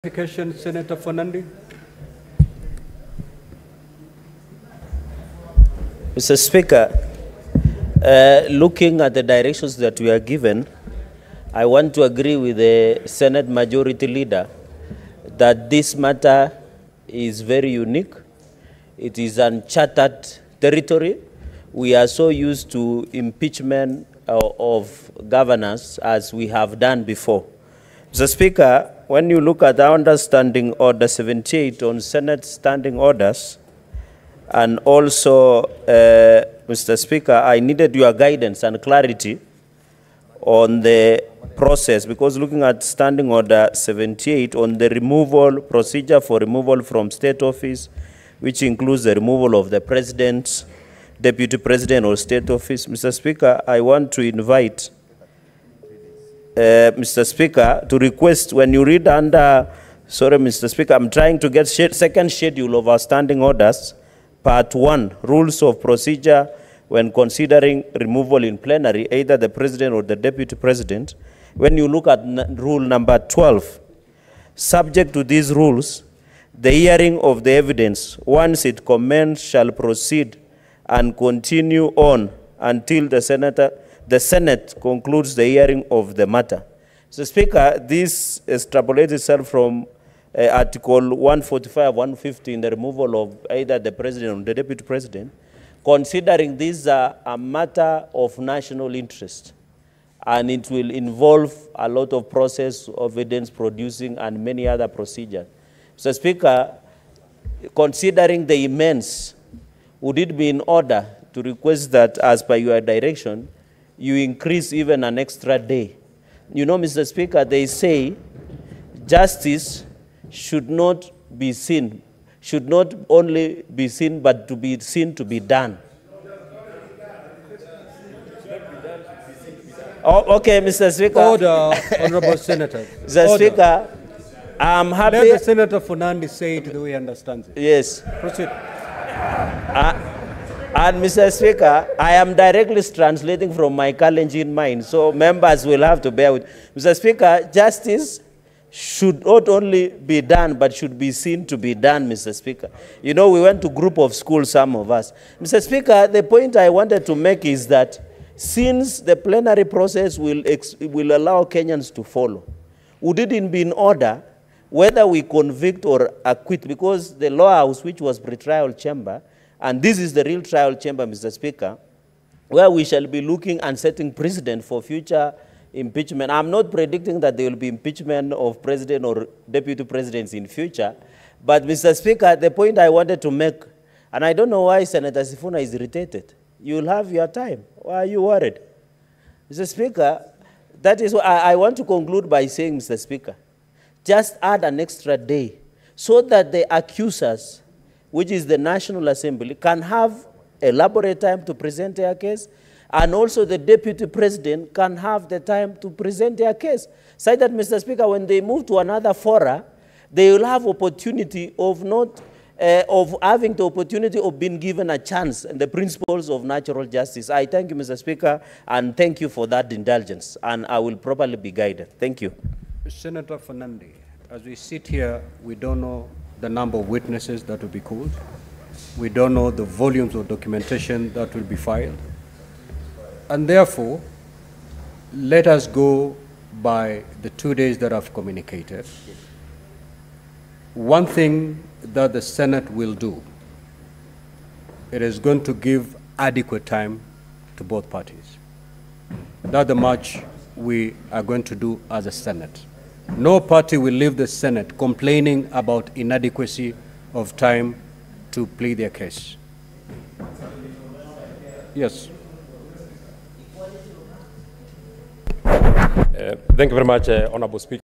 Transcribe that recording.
Senator Fernandi. Mr. Speaker, looking at the directions that we are given, I want to agree with the Senate Majority Leader that this matter is very unique. It is uncharted territory. We are so used to impeachment of governors as we have done before. Mr. Speaker, when you look at our understanding Order 78 on Senate standing orders, and also, Mr. Speaker, I needed your guidance and clarity on the process, because looking at Standing Order 78 on the removal, procedure for removal from state office, which includes the removal of the President, Deputy President or state office. Mr. Speaker, I want to invite Mr. Speaker, to request when you read under, sorry, Mr. Speaker, I'm trying to get second schedule of our standing orders, part 1, rules of procedure when considering removal in plenary, either the President or the Deputy President. When you look at rule number 12, subject to these rules, the hearing of the evidence, once it commenced, shall proceed and continue on until the Senate concludes the hearing of the matter. So, Speaker, this extrapolates itself from Article 145, 150 in the removal of either the President or the Deputy President, considering this a matter of national interest, and it will involve a lot of process of evidence producing and many other procedures. So, Speaker, considering the immense, would it be in order to request that, as per your direction, you increase even an extra day? You know, Mr. Speaker, they say justice should not be seen, should not only be seen, but to be seen to be done. Oh, okay, Mr. Speaker. Order, Honorable Senator. Mr. Order. Speaker, I'm happy. Let the Senator Fernandi say it the way he understands it. Yes. Proceed. And Mr. Speaker, I am directly translating from my Kalenjin mind, so members will have to bear with. Mr. Speaker, justice should not only be done, but should be seen to be done, Mr. Speaker. You know, we went to group of schools, some of us. Mr. Speaker, the point I wanted to make is that since the plenary process will allow Kenyans to follow, would it be in order whether we convict or acquit, because the law house, which was pre-trial chamber, and this is the real trial chamber, Mr. Speaker, where we shall be looking and setting precedent for future impeachment. I'm not predicting that there will be impeachment of president or deputy presidents in future, but Mr. Speaker, the point I wanted to make, and I don't know why Senator Sifuna is irritated. You'll have your time. Why are you worried? Mr. Speaker, that is what I want to conclude by saying, Mr. Speaker, just add an extra day so that the accusers, which is the National Assembly, can have elaborate time to present their case, and also the Deputy President can have the time to present their case. So that, Mr. Speaker, when they move to another fora, they will have opportunity of having the opportunity of being given a chance and the principles of natural justice. I thank you, Mr. Speaker, and thank you for that indulgence, and I will properly be guided. Thank you. Senator Fernandi, as we sit here, we don't know the number of witnesses that will be called. We don't know the volumes of documentation that will be filed. And therefore, let us go by the 2 days that I've communicated. One thing that the Senate will do, it is going to give adequate time to both parties. That's the much we are going to do as a Senate. No party will leave the Senate complaining about inadequacy of time to plead their case. Yes. Thank you very much, Honorable Speaker.